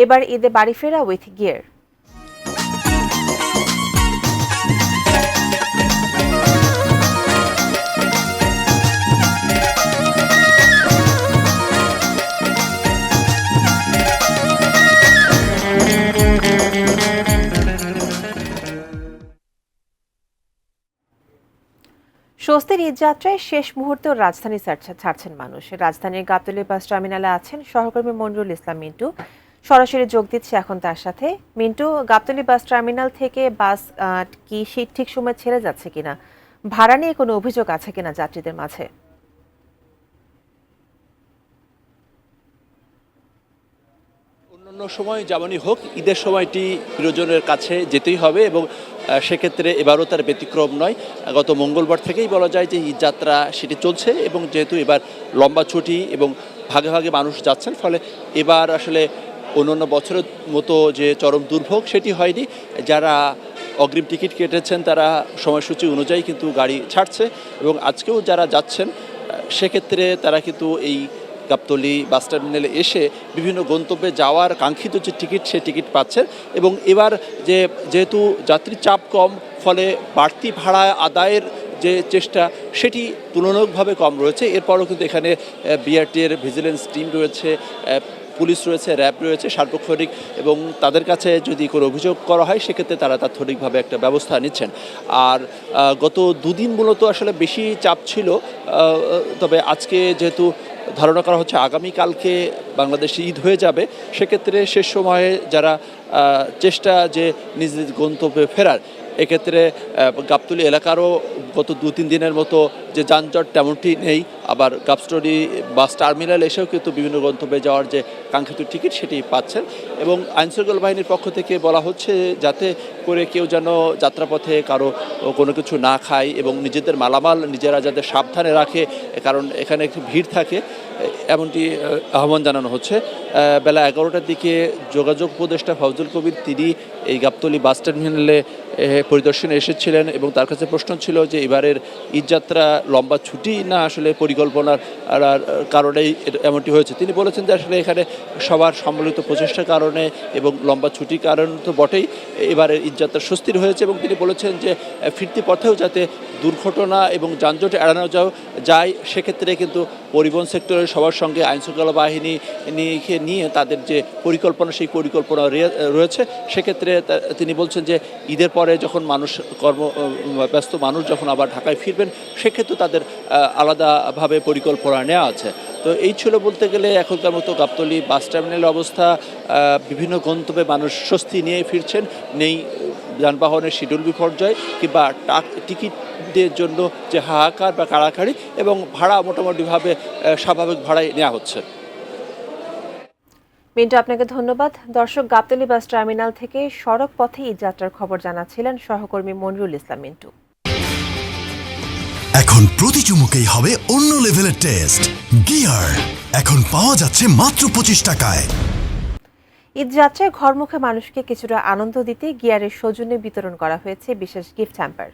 এবার ঈদে বাড়ি ফেরা উইথ গিয়ার। স্বস্তির ঈদযাত্রায় শেষ মুহূর্তেও রাজধানী ছাড়ছেন মানুষ। রাজধানীর গাবতলী বাস টার্মিনালে আছেন সহকর্মী মনিরুল ইসলাম মিন্টু। সরাসরি যোগ দিচ্ছে এখন তার সাথে। মিন্টু, গাবতলী বাস টার্মিনাল থেকে বাস কি ঠিক সময় ছেড়ে যাচ্ছে কিনা, ভাড়া নিয়ে কোনো অভিযোগ আছে কিনা যাত্রীদের মাঝে? অন্যান্য সময় যেমনই হোক, ঈদের সময়টি প্রিয়জনের কাছে যেতেই হবে এবং সেক্ষেত্রে এবারও তার ব্যতিক্রম নয়। গত মঙ্গলবার থেকেই বলা যায় যে ঈদযাত্রা সেটি চলছে এবং যেহেতু এবার লম্বা ছুটি এবং ভাগে ভাগে মানুষ যাচ্ছেন, ফলে এবার আসলে অন্যান্য বছরের মতো যে চরম দুর্ভোগ সেটি হয়নি। যারা অগ্রিম টিকিট কেটেছেন তারা সময়সূচি অনুযায়ী কিন্তু গাড়ি ছাড়ছে এবং আজকেও যারা যাচ্ছেন সেক্ষেত্রে তারা কিন্তু এই গাবতলী বাস টার্মিনালে এসে বিভিন্ন গন্তব্যে যাওয়ার কাঙ্ক্ষিত যে টিকিট, সেই টিকিট পাচ্ছেন। এবং এবার যেহেতু যাত্রীর চাপ কম, ফলে বাড়তি ভাড়া আদায়ের যে চেষ্টা সেটি তুলনামূলকভাবে কম রয়েছে। এরপরও কিন্তু এখানে বিআরটির ভিজিলেন্স টিম রয়েছে, পুলিশ রয়েছে, র্যাব রয়েছে সার্বক্ষণিক, এবং তাদের কাছে যদি কোনো অভিযোগ করা হয় সেক্ষেত্রে তারা তাৎক্ষণিকভাবে একটা ব্যবস্থা নিচ্ছেন। আর গত দুদিন মূলত আসলে বেশি চাপ ছিল, তবে আজকে যেহেতু ধারণা করা হচ্ছে আগামীকালকে বাংলাদেশে ঈদ হয়ে যাবে, সেক্ষেত্রে শেষ সময়ে যারা চেষ্টা যে নিজ নিজ গন্তব্যে ফেরার, এক্ষেত্রে গাবতলী এলাকারও গত 2-3 দিনের মতো যে যানজট তেমনটি নেই। আবার গাবতলী বাস টার্মিনাল এসেও কিন্তু বিভিন্ন গন্তব্যে যাওয়ার যে কাঙ্ক্ষিত টিকিট সেটি পাচ্ছেন। এবং আইনশৃঙ্খলা বাহিনীর পক্ষ থেকে বলা হচ্ছে যাতে করে কেউ যেন যাত্রাপথে কারো কোনো কিছু না খায় এবং নিজেদের মালামাল নিজেরা যাতে সাবধানে রাখে, কারণ এখানে একটু ভিড় থাকে, এমনটি আহ্বান জানানো হচ্ছে। বেলা 11টার দিকে যোগাযোগ উপদেষ্টা ফজলুল কবির তিনি এই গাবতলী বাস টার্মিনালে পরিদর্শনে এসেছিলেন এবং তার কাছে প্রশ্ন ছিল যে এবারের ঈদযাত্রা লম্বা ছুটি না আসলে পরিকল্পনার কারণেই এমনটি হয়েছে। তিনি বলেছেন যে আসলে এখানে সবার সম্মিলিত প্রচেষ্টার কারণে এবং লম্বা ছুটির কারণ তো বটেই এবারের ঈদযাত্রা স্বস্তির হয়েছে। এবং তিনি বলেছেন যে ফিরতি পথেও যাতে দুর্ঘটনা এবং যানজট এড়ানো যায়, সেক্ষেত্রে কিন্তু পরিবহন সেক্টরের সবার সঙ্গে আইনশৃঙ্খলা বাহিনী নিয়ে তাদের যে পরিকল্পনা, সেই পরিকল্পনা রয়েছে। সেক্ষেত্রে তিনি বলছেন যে ঈদের পরে যখন ব্যস্ত মানুষ যখন আবার ঢাকায় ফিরবেন, সেক্ষেত্রে তাদের আলাদাভাবে পরিকল্পনা নেওয়া আছে। তো এই ছিল বলতে গেলে এখনকার মতো গাবতলী বাস টার্মিনালের অবস্থা। বিভিন্ন গন্তব্যে মানুষ স্বস্তি নিয়ে ফিরছেন, নেই যানবাহনের শিডিউল বিপর্যয় কিংবা টিকিটের জন্য যে হাহাকার বা কাড়াকাড়ি, এবং ভাড়া মোটামুটিভাবে স্বাভাবিক ভাড়ায় নেওয়া হচ্ছে। মিন্টু, আপনাকে ধন্যবাদ। দর্শক, গাবতলী বাস টার্মিনাল থেকে সড়ক পথে ঈদযাত্রার খবর জানাচ্ছিলেন সহকর্মী মনিরুল ইসলাম মিন্টু। এখন প্রতি চুমুকেই হবে অন্য লেভেলের টেস্ট। গিয়ার এখন পাওয়া যাচ্ছে মাত্র 25 টাকায়। ঈদযাত্রায় ঘরমুখে মানুষকে কিছুটা আনন্দ দিতে গিয়ারের সৌজন্যে বিতরণ করা হয়েছে বিশেষ গিফট হ্যাম্পার।